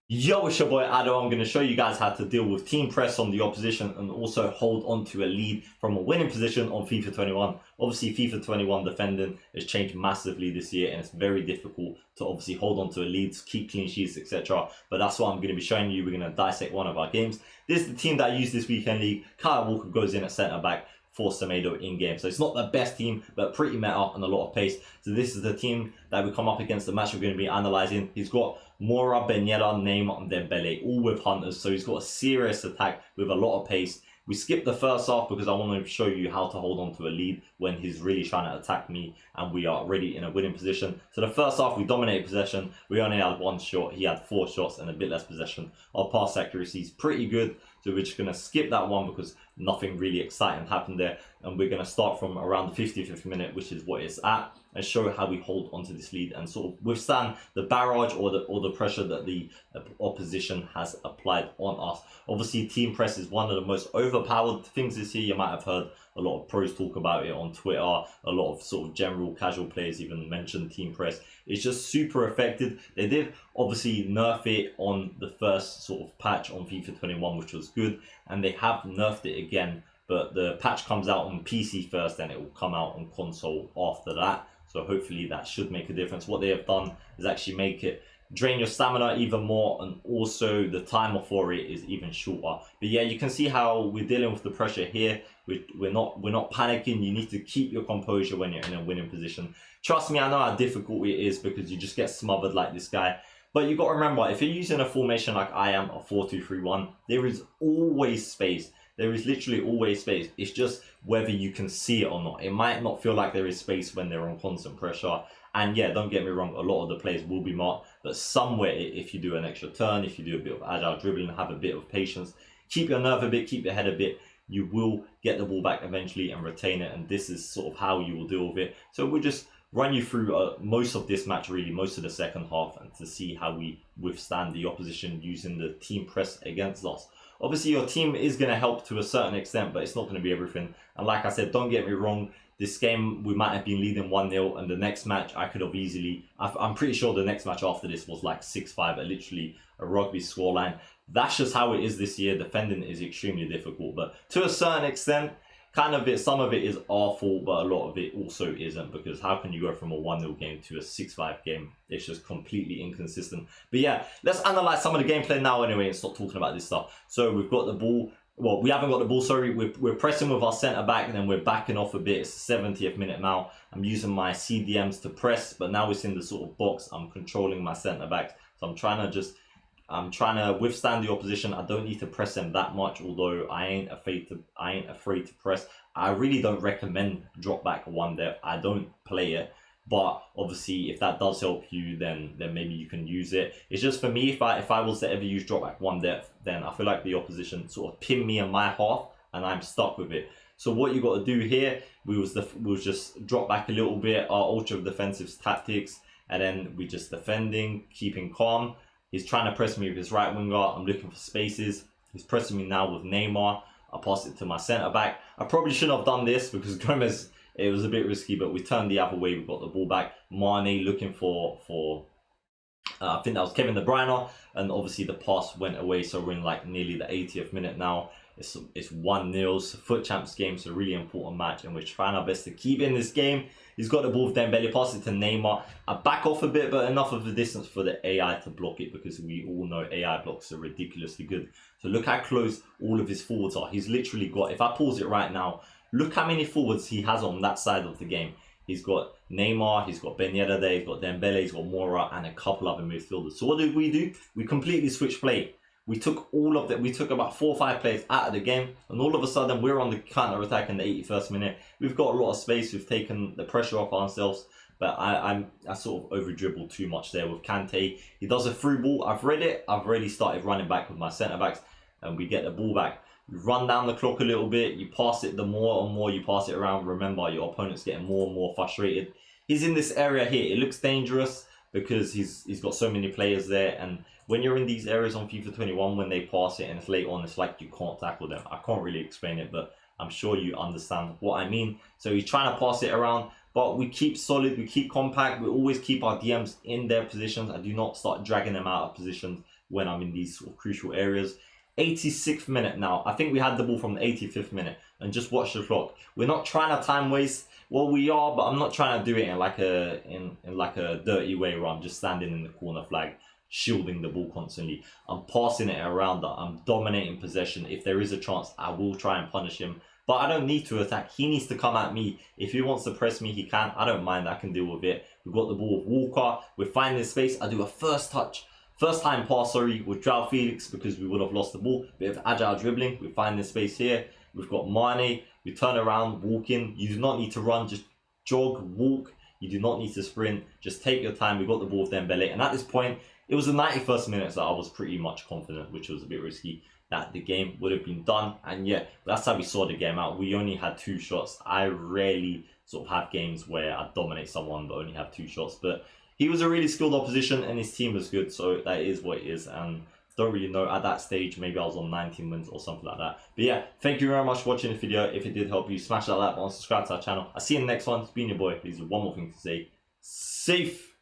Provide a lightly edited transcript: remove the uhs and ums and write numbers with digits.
Yo, it's your boy Ado. I'm going to show you guys how to deal with team press on the opposition and also hold on to a lead from a winning position on FIFA 21. Obviously, FIFA 21 defending has changed massively this year and it's very difficult to obviously hold on to a lead, keep clean sheets, etc. But that's what I'm going to be showing you. We're going to dissect one of our games. This is the team that I used this weekend league. Kyle Walker goes in at centre-back for Semedo in game. So it's not the best team, but pretty meta and a lot of pace. So this is the team that we come up against, the match we're going to be analysing. He's got Mora, Benyera, Neymar and Dembele, all with hunters. So he's got a serious attack with a lot of pace. We skipped the first half because I want to show you how to hold on to a lead when he's really trying to attack me and we are already in a winning position. So the first half, we dominated possession. We only had one shot. He had 4 shots and a bit less possession. Our pass accuracy is pretty good. So we're just going to skip that one because nothing really exciting happened there. And we're going to start from around the 55th minute, which is what it's at, and show how we hold onto this lead and sort of withstand the barrage or the pressure that the opposition has applied on us. Obviously, team press is one of the most overpowered things this year. You might have heard a lot of pros talk about it on Twitter. A lot of sort of general casual players even mention team press. It's just super effective. They did obviously nerf it on the first sort of patch on FIFA 21, which was good, and they have nerfed it again. But the patch comes out on PC first, then it will come out on console after that. So hopefully that should make a difference. What they have done is actually make it drain your stamina even more, and also the timer for it is even shorter. But yeah, you can see how we're dealing with the pressure here. We're not panicking. You need to keep your composure when you're in a winning position. Trust me, I know how difficult it is because you just get smothered like this guy. But you got to remember, if you're using a formation like I am, a 4-2-3-1, there is always space. There is literally always space. It's just whether you can see it or not. It might not feel like there is space when they're on constant pressure. And yeah, don't get me wrong, a lot of the players will be marked. But somewhere, if you do an extra turn, if you do a bit of agile dribbling, have a bit of patience, keep your nerve a bit, keep your head a bit, you will get the ball back eventually and retain it. And this is sort of how you will deal with it. So we'll just run you through most of this match, really, most of the second half, and to see how we withstand the opposition using the team press against us. Obviously, your team is going to help to a certain extent, but it's not going to be everything. And like I said, don't get me wrong, this game, we might have been leading 1-0, and the next match, I could have easily... I'm pretty sure the next match after this was like 6-5, literally a rugby scoreline. That's just how it is this year. Defending is extremely difficult, but to a certain extent, some of it is our fault, but a lot of it also isn't, because how can you go from a 1-0 game to a 6-5 game? It's just completely inconsistent. But yeah, let's analyze some of the gameplay now anyway and stop talking about this stuff. So we've got the ball. Well, we haven't got the ball, sorry. We're pressing with our centre-back, and then we're backing off a bit. It's the 70th minute now. I'm using my CDMs to press, but now it's in the sort of box. I'm controlling my centre-backs. So I'm trying to withstand the opposition. I don't need to press them that much, although I ain't afraid to press. I really don't recommend drop back one depth. I don't play it, but obviously if that does help you, then maybe you can use it. It's just for me, if I was to ever use drop back one depth, then I feel like the opposition sort of pin me in my half and I'm stuck with it. So what you got to do here, we was just drop back a little bit, our ultra defensive tactics, and then we just defending, keeping calm. He's trying to press me with his right winger. I'm looking for spaces. He's pressing me now with Neymar. I pass it to my centre-back. I probably shouldn't have done this because Gomez, it was a bit risky, but we turned the other way. We got the ball back. Mane looking for I think that was Kevin De Bruyne. And obviously the pass went away. So we're in like nearly the 80th minute now. It's 1-0. So Futchamps game, so a really important match, and we're trying our best to keep in this game. He's got the ball with Dembele, pass it to Neymar. I back off a bit, but enough of the distance for the AI to block it, because we all know AI blocks are ridiculously good. So look how close all of his forwards are. He's literally got, if I pause it right now, look how many forwards he has on that side of the game. He's got Neymar, he's got Benyera there, he's got Dembele, he's got Mora, and a couple other midfielders. So what did we do? We completely switched play. We took all of that. We took about 4 or 5 players out of the game, and all of a sudden we're on the counter attack in the 81st minute. We've got a lot of space. We've taken the pressure off ourselves, but I sort of over dribbled too much there with Kante. He does a through ball. I've read it. I've already started running back with my centre backs, and we get the ball back. We run down the clock a little bit. You pass it. The more and more you pass it around, remember your opponent's getting more and more frustrated. He's in this area here. It looks dangerous because he's got so many players there, and when you're in these areas on FIFA 21, when they pass it and it's late on, it's like you can't tackle them. I can't really explain it, but I'm sure you understand what I mean. So he's trying to pass it around, but we keep solid, we keep compact, we always keep our DMs in their positions. I do not start dragging them out of positions when I'm in these sort of crucial areas. 86th minute now. I think we had the ball from the 85th minute, and just watch the clock. We're not trying to time waste. Well, we are, but I'm not trying to do it in like a dirty way where I'm just standing in the corner flag, shielding the ball constantly. I'm passing it around. I'm dominating possession. If there is a chance, I will try and punish him. But I don't need to attack. He needs to come at me. If he wants to press me, he can. I don't mind. I can deal with it. We've got the ball with Walker. We're finding space. I do a first time pass, with João Felix because we would have lost the ball. Bit of agile dribbling. We find this space here. We've got Mane. We turn around, walk in. You do not need to run. Just jog, walk. You do not need to sprint. Just take your time. We got the ball with Dembele. And at this point, it was the 91st minute that I was pretty much confident, which was a bit risky, that the game would have been done. And yeah, that's how we saw the game out. We only had 2 shots. I rarely sort of have games where I dominate someone but only have 2 shots. But he was a really skilled opposition and his team was good. So that is what it is. And don't really know at that stage. Maybe I was on 19 wins or something like that. But yeah, thank you very much for watching the video. If it did help you, smash that like button, subscribe to our channel. I'll see you in the next one. It's been your boy. Please, one more thing to say. Safe.